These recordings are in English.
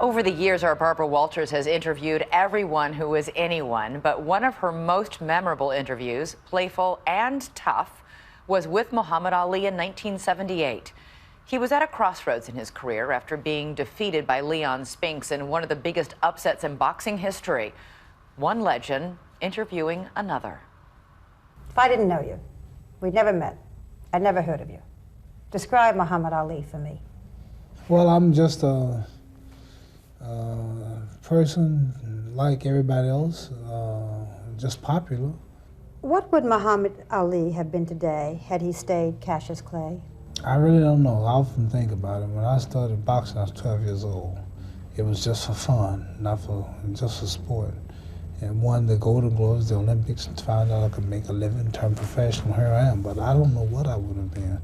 Over the years, our Barbara Walters has interviewed everyone who is anyone, but one of her most memorable interviews, playful and tough, was with Muhammad Ali in 1978. He was at a crossroads in his career after being defeated by Leon Spinks in one of the biggest upsets in boxing history. One legend interviewing another. If I didn't know you, we'd never met, I'd never heard of you. Describe Muhammad Ali for me. Well, I'm just a person like everybody else, just popular. What would Muhammad Ali have been today had he stayed Cassius Clay? I really don't know. I often think about it. When I started boxing, I was 12 years old. It was just for fun, just for sport. And won the Golden Gloves, the Olympics, and found out I could make a living, turn professional. Here I am, but I don't know what I would have been.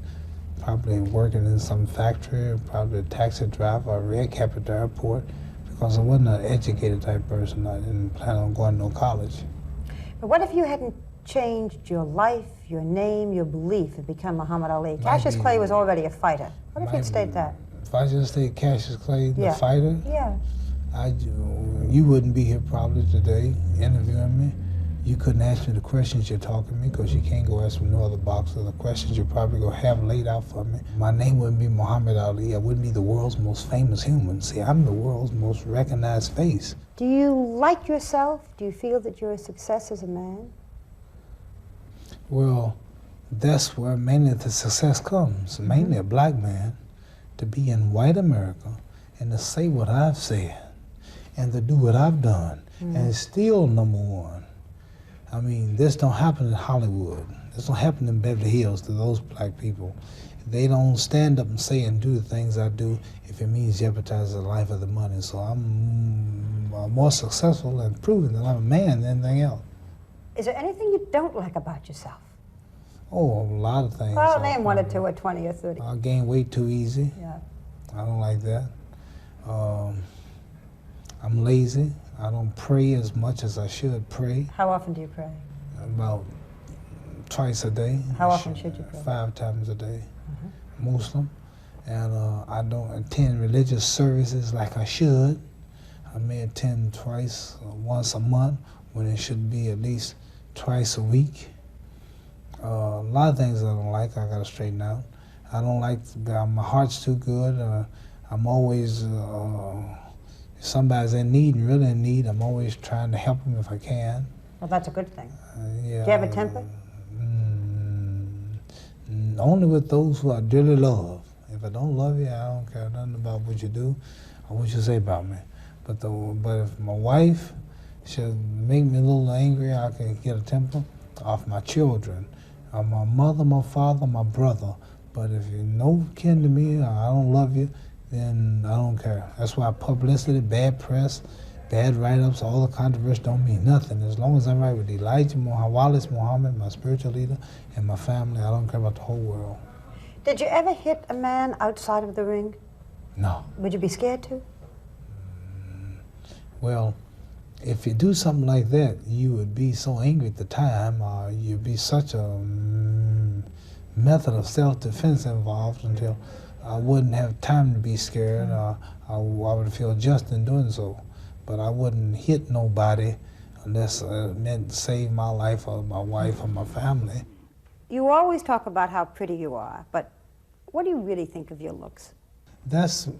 Probably working in some factory, probably a taxi driver, a red cap at the airport, because I wasn't an educated type person. I didn't plan on going to no college. But what if you hadn't changed your life, your name, your belief, and become Muhammad Ali? Cassius Clay was already a fighter. What if you'd stayed that? If I just stayed Cassius Clay, the fighter? Yeah. You wouldn't be here probably today interviewing me. You couldn't ask me the questions you're talking to me because you can't go ask me no other boxer. The questions you're probably going to have laid out for me. My name wouldn't be Muhammad Ali. I wouldn't be the world's most famous human. See, I'm the world's most recognized face. Do you like yourself? Do you feel that you're a success as a man? Well, that's where mainly the success comes. Mainly a black man to be in white America and to say what I've said and to do what I've done and still number one. I mean, this don't happen in Hollywood. This don't happen in Beverly Hills to those black people. They don't stand up and say and do the things I do if it means jeopardize the life of the money. So I'm more successful and proven that I'm a man than anything else. Is there anything you don't like about yourself? Oh, a lot of things. Well, name one or two or 20 or 30. I gain weight too easy. Yeah. I don't like that. I'm lazy. I don't pray as much as I should pray. How often do you pray? About twice a day. How often should you pray? 5 times a day. Muslim. And I don't attend religious services like I should. I may attend twice, once a month, when it should be at least twice a week. A lot of things I don't like, I gotta straighten out. I don't like, my heart's too good. I'm always, if somebody's in need and really in need, I'm always trying to help them if I can. Well, that's a good thing. Yeah, Do you have a temper? Only with those who I dearly love. If I don't love you, I don't care nothing about what you do or what you say about me. But if my wife should make me a little angry, I can get a temper off my children, my mother, my father, my brother. But if you're no kin to me or I don't love you, then I don't care. That's why publicity, bad press, bad write-ups, all the controversy don't mean nothing. As long as I'm right with Elijah Wallace Muhammad, my spiritual leader, and my family, I don't care about the whole world. Did you ever hit a man outside of the ring? No. Would you be scared to? Well, if you do something like that, you would be so angry at the time, or you'd be such a method of self-defense involved until I wouldn't have time to be scared, or I would feel just in doing so. But I wouldn't hit nobody unless it meant to save my life or my wife or my family. You always talk about how pretty you are, but what do you really think of your looks?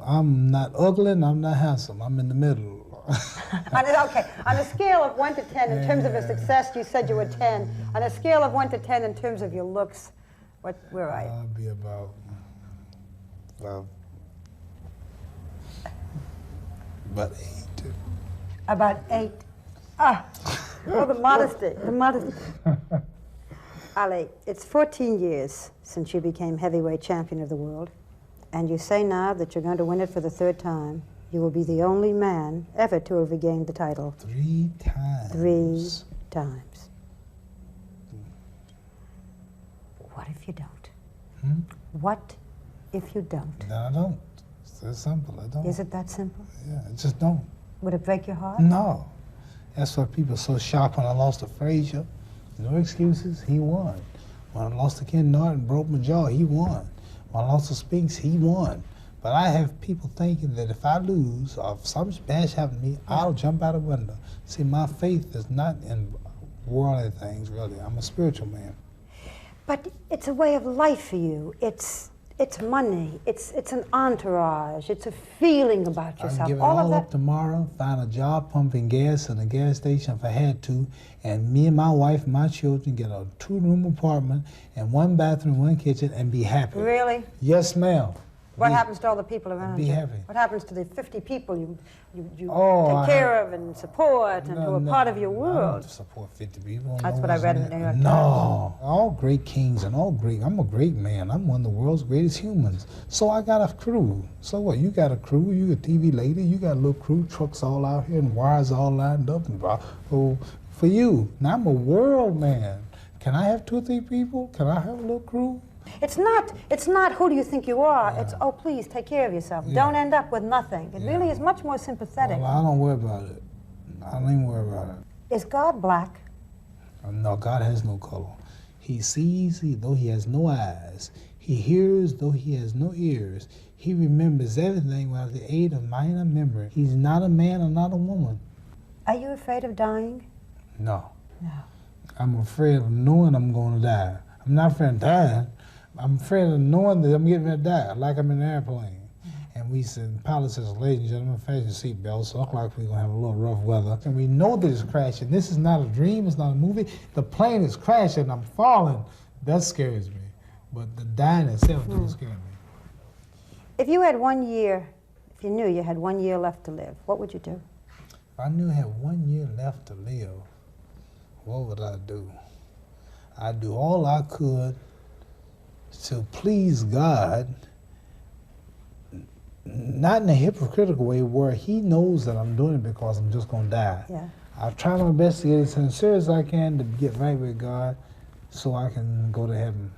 I'm not ugly and I'm not handsome. I'm in the middle. Okay, on a scale of 1 to 10 in terms of your success, you said you were 10. On a scale of 1 to 10 in terms of your looks, where are you? I'll be about 8. About 8. Ah, oh, the modesty, the modesty. Ali, it's 14 years since you became heavyweight champion of the world, and you say now that you're going to win it for the 3rd time. You will be the only man ever to have regained the title. 3 times. 3 times. What if you don't? What if you don't? No, I don't. It's that simple. I don't. Is it that simple? Yeah, I just don't. Would it break your heart? No. That's why people are so shocked when I lost to Frazier. No excuses, he won. When I lost to Ken Norton, broke my jaw, he won. When I lost to Spinks, he won. But But I have people thinking that if I lose or if something bad happens to me, I'll jump out a window. See, my faith is not in worldly things, really. I'm a spiritual man. But it's a way of life for you. It's money. It's an entourage. It's a feeling about yourself. I'd give it all of all that. up tomorrow, find a job pumping gas in a gas station if I had to, and me and my wife and my children get a 2-room apartment and 1 bathroom, 1 kitchen, and be happy. Really? Yes, ma'am. What happens to all the people around Be you? happy. What happens to the 50 people you Oh, take care of and support and who are part of your I don't world? support 50 people. That's no, what I read in the New York Times. No, all great kings and all great. I'm a great man. I'm one of the world's greatest humans. So I got a crew. So what? You got a crew. You a TV lady. You got a little crew. Trucks all out here and wires all lined up and for you. Now I'm a world man. Can I have 2 or 3 people? Can I have a little crew? It's not who do you think you are. It's, oh, please take care of yourself. Don't end up with nothing. It really is much more sympathetic. Well, I don't worry about it. I don't even worry about it. Is God black? No, God has no color. He sees though he has no eyes. He hears though he has no ears. He remembers everything without the aid of mind or memory. He's not a man or not a woman. Are you afraid of dying? No. No. I'm afraid of knowing I'm going to die. I'm not afraid of dying. I'm afraid of knowing that I'm getting ready to die, like I'm in an airplane. And we said, pilot says, ladies and gentlemen, fasten your seatbelts. So it looks like we're going to have a little rough weather. And we know that it's crashing. This is not a dream. It's not a movie. The plane is crashing. I'm falling. That scares me. But the dying itself doesn't scare me. If you had 1 year, if you knew you had 1 year left to live, what would you do? If I knew I had 1 year left to live, what would I do? I'd do all I could to please God, not in a hypocritical way where he knows that I'm doing it because I'm just going to die. Yeah. I'll try my best to get as sincere as I can to get right with God so I can go to heaven.